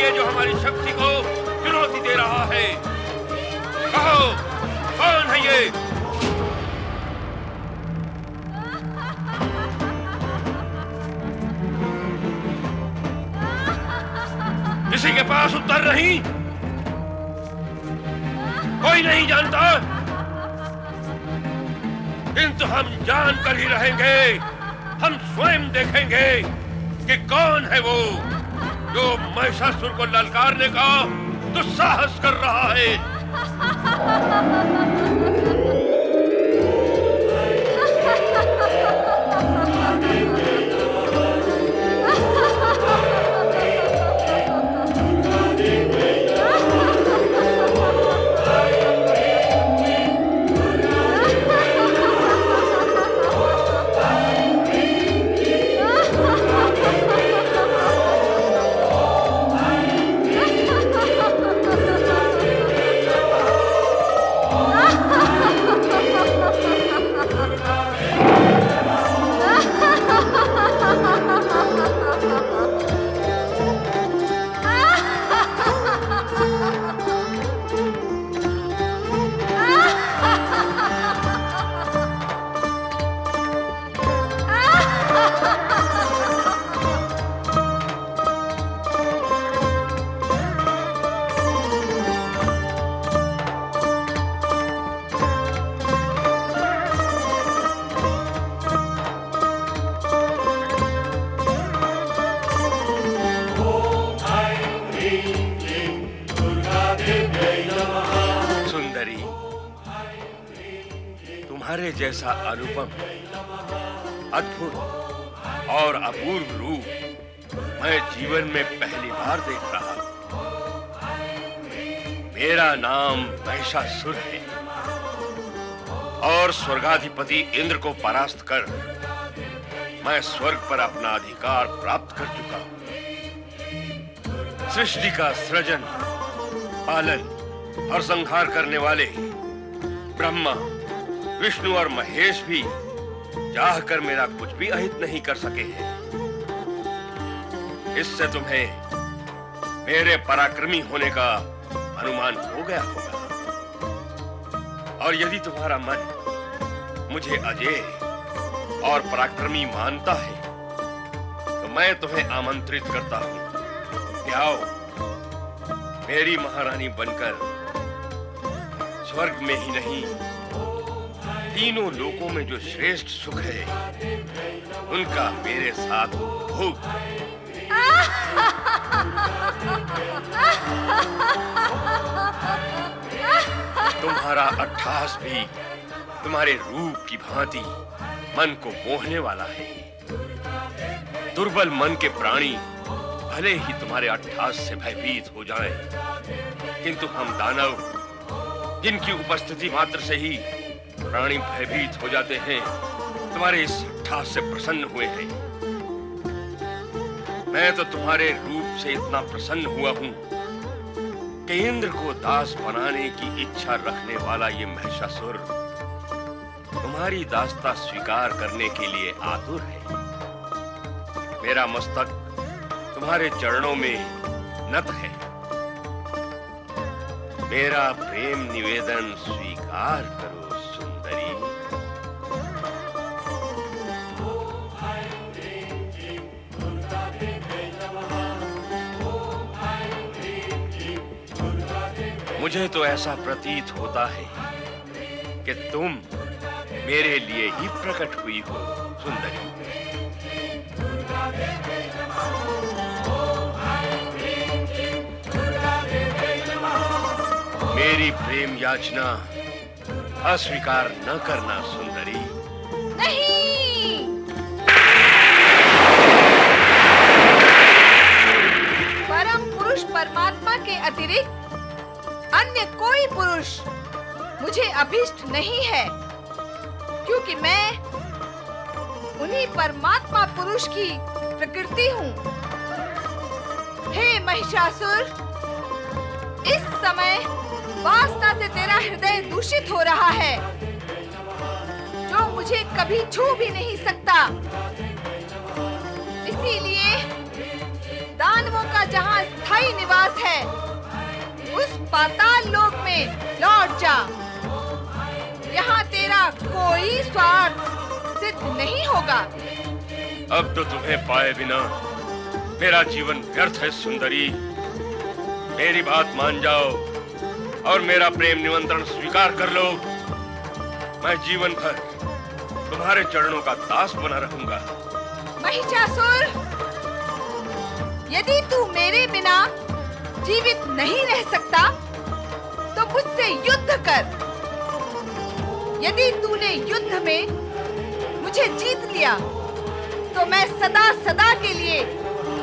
ये जो हमारी शक्ति को चुनौती दे रहा है? कहो, कौन है ये? किसी के पास उत्तर नहीं? कोई नहीं जानता? किंतु हम जान कर ही रहेंगे। हम स्वयं देखेंगे कि कौन है वो जो महिषासुर को ललकारने का दुस्साहस कर रहा है। तुम्हारे जैसा अनुपम, अद्भुत और अपूर्व रूप मैं जीवन में पहली बार देख रहा हूं। मेरा नाम महिषासुर है और स्वर्गाधिपति इंद्र को परास्त कर मैं स्वर्ग पर अपना अधिकार प्राप्त कर चुका हूं। सृष्टि का सृजन, पालन और संहार करने वाले ब्रह्मा, विष्णु और महेश भी चाहकर मेरा कुछ भी अहित नहीं कर सके हैं। इससे तुम्हें मेरे पराक्रमी होने का अनुमान हो गया होगा। और यदि तुम्हारा मन मुझे अजेय और पराक्रमी मानता है तो मैं तुम्हें आमंत्रित करता हूं कि आओ, मेरी महारानी बनकर स्वर्ग में ही नहीं, तीनों लोकों में जो श्रेष्ठ सुख है उनका मेरे साथ भोग। तुम्हारा अट्टहास भी तुम्हारे रूप की भांति मन को मोहने वाला है। दुर्बल मन के प्राणी भले ही तुम्हारे अट्टहास से भयभीत हो जाएं, किंतु हम दानव, जिनकी उपस्थिति मात्र से ही प्राणी भयभीत हो जाते हैं, तुम्हारे इस अट्टहास से प्रसन्न हुए हैं। मैं तो तुम्हारे रूप से इतना प्रसन्न हुआ हूं कि इंद्र को दास बनाने की इच्छा रखने वाला ये महिषासुर तुम्हारी दासता स्वीकार करने के लिए आतुर है। मेरा मस्तक तुम्हारे चरणों में नत है। मेरा प्रेम निवेदन स्वीकार करो सुंदरी। मुझे तो ऐसा प्रतीत होता है कि तुम मेरे लिए ही प्रकट हुई हो सुंदरी। मेरी प्रेम याचना अस्वीकार न करना सुंदरी। नहीं! परम पुरुष परमात्मा के अतिरिक्त अन्य कोई पुरुष मुझे अभीष्ट नहीं है, क्योंकि मैं उन्हीं परमात्मा पुरुष की प्रकृति हूँ। हे महिषासुर, इस समय वासना से तेरा हृदय दूषित हो रहा है, जो मुझे कभी छू भी नहीं सकता। इसीलिए दानवों का जहाँ स्थायी निवास पास है, उस पाताल लोक में लौट जा। यहाँ तेरा कोई स्वार्थ सिद्ध नहीं होगा। अब तो तुम्हें पाए बिना मेरा जीवन व्यर्थ है सुंदरी। मेरी बात मान जाओ और मेरा प्रेम निमंत्रण स्वीकार कर लो। मैं जीवन भर तुम्हारे चरणों का दास बना रहूंगा। महिषासुर, यदि तू मेरे बिना जीवित नहीं रह सकता तो मुझसे युद्ध कर। यदि तूने युद्ध में मुझे जीत लिया तो मैं सदा सदा के लिए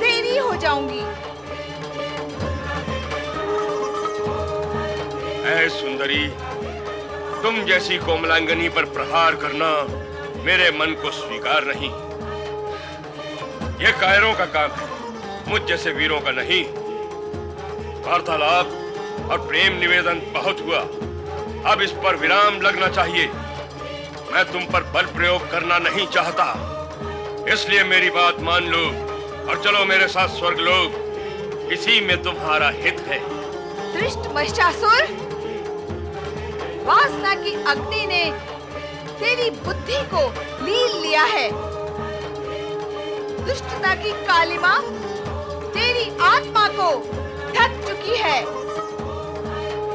तेरी हो जाऊंगी। ऐ सुंदरी, तुम जैसी कोमलांगनी पर प्रहार करना मेरे मन को स्वीकार नहीं। ये कायरों का काम है, मुझ जैसे वीरों का नहीं। वार्तालाप और प्रेम निवेदन बहुत हुआ, अब इस पर विराम लगना चाहिए। मैं तुम पर बल प्रयोग करना नहीं चाहता, इसलिए मेरी बात मान लो और चलो मेरे साथ स्वर्गलोक। इसी में तुम्हारा हित है। दुष्ट महिषासुर, वासना की अग्नि ने तेरी बुद्धि को लील लिया है। दुष्टता की कालिमा तेरी आत्मा को ढक चुकी है।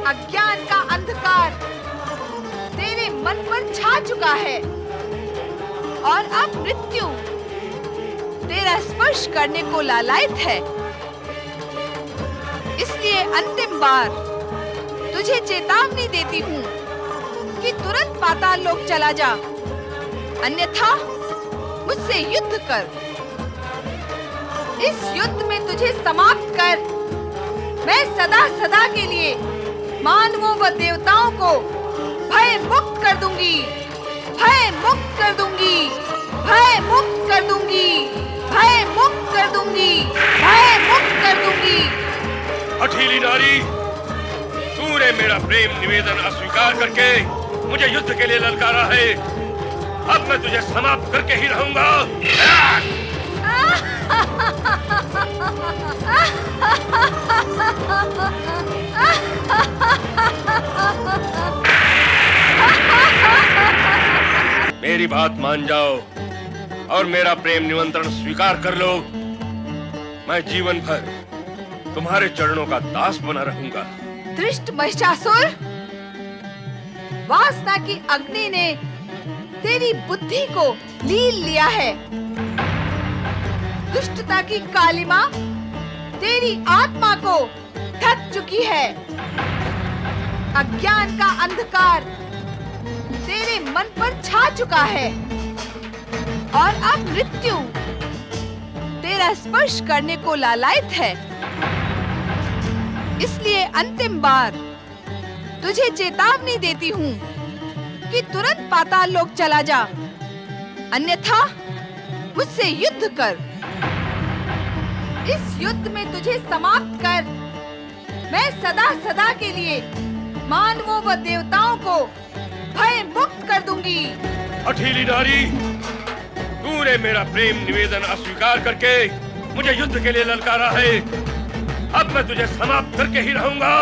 अज्ञान का अंधकार तेरे मन पर छा चुका है और अब मृत्यु तेरा स्पर्श करने को लालायित है। इसलिए अंतिम बार तुझे चेतावनी देती हूँ कि तुरंत पाताल लोक चला जा, अन्यथा मुझसे युद्ध कर। इस युद्ध में तुझे समाप्त कर मैं सदा सदा के लिए मानवों व देवताओं को भय मुक्त कर दूंगी, भय मुक्त कर दूंगी, भय मुक्त कर दूंगी, भय मुक्त कर दूंगी, भय मुक्त कर दूंगी। हठीली नारी, तूने मेरा प्रेम निवेदन अस्वीकार करके मुझे युद्ध के लिए ललकारा है। अब मैं तुझे समाप्त करके ही रहूंगा। मेरी बात मान जाओ और मेरा प्रेम निमंत्रण स्वीकार कर लो। मैं जीवन भर तुम्हारे चरणों का दास बना रहूंगा। दुष्ट महिषासुर, वासना की अग्नि ने तेरी बुद्धि को लील लिया है। दुष्टता की कालिमा तेरी आत्मा को ढक चुकी है। अज्ञान का अंधकार तेरे मन पर छा चुका है और अब मृत्यु तेरा स्पर्श करने को लालायित है। इसलिए अंतिम बार तुझे चेतावनी देती हूँ कि तुरंत पाताल लोक चला जा, अन्यथा मुझसे युद्ध कर। इस युद्ध में तुझे समाप्त कर मैं सदा सदा के लिए मानवों व देवताओं को भय मुक्त कर दूंगी। हठीली नारी, तूने मेरा प्रेम निवेदन अस्वीकार करके मुझे युद्ध के लिए ललकारा है। अब मैं तुझे समाप्त करके ही रहूंगा।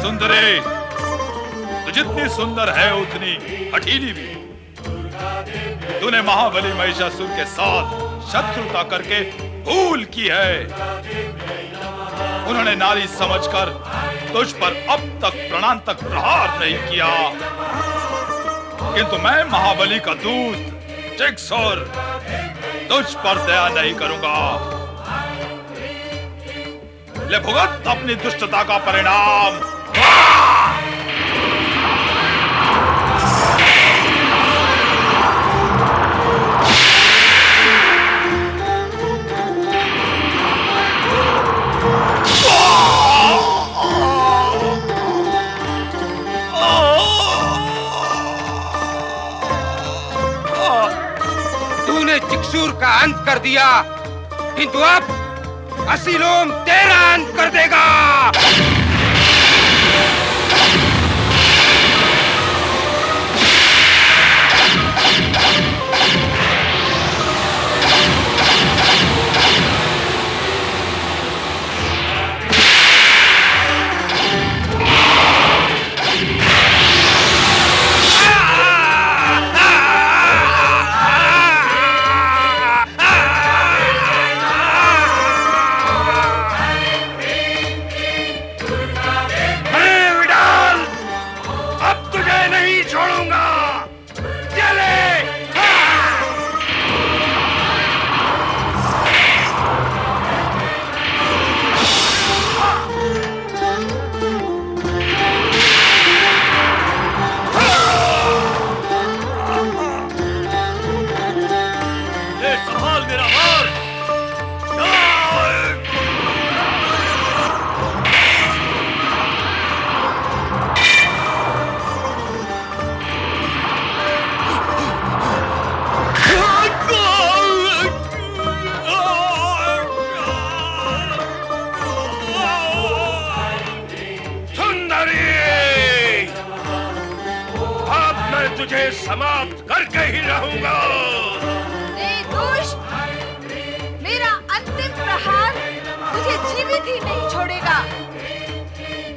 सुंदरी, तू जितनी सुंदर है उतनी हठीली भी। तूने महाबली महिषासुर के साथ शत्रुता करके भूल की है। उन्होंने नारी समझकर तुझ पर अब तक प्राणांतक प्रहार नहीं किया, किंतु मैं महाबली का दूत जिक्सुर तुझ पर दया नहीं करूंगा। ले भुगत अपनी दुष्टता का परिणाम। तूने जिक्सुर का अंत कर दिया, किंतु अब असीलोम तेरा अंत कर देगा। तुझे समाप्त करके ही रहूंगा। दुष्ट, मेरा अंतिम प्रहार तुझे जीवित ही नहीं छोड़ेगा।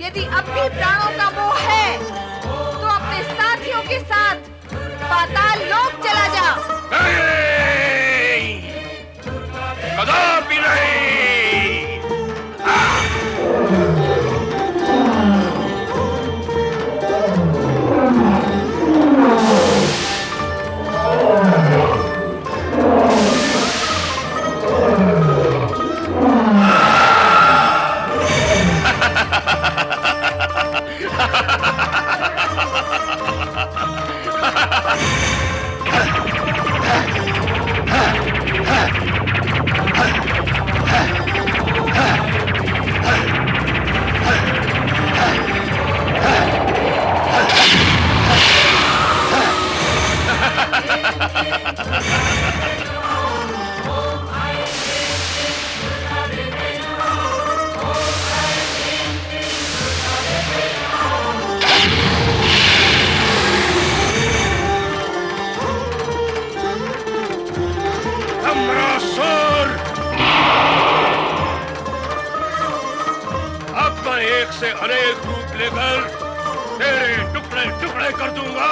यदि अब भी प्राणों का मोह है तो अपने साथियों के साथ पाताल लोक चला जा। नहीं, कदापि नहीं। से अनेक रूप लेकर तेरे टुकड़े टुकड़े कर दूंगा।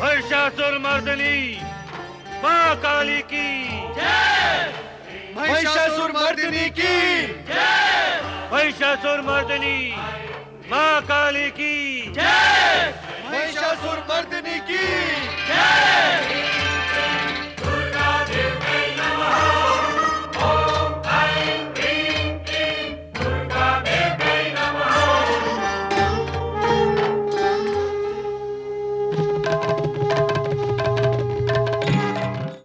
महिषासुरमर्दिनी माँ काली की महिषासुरमर्दिनी की महिषासुरमर्दिनी माँ काली की महिषासुरमर्दिनी की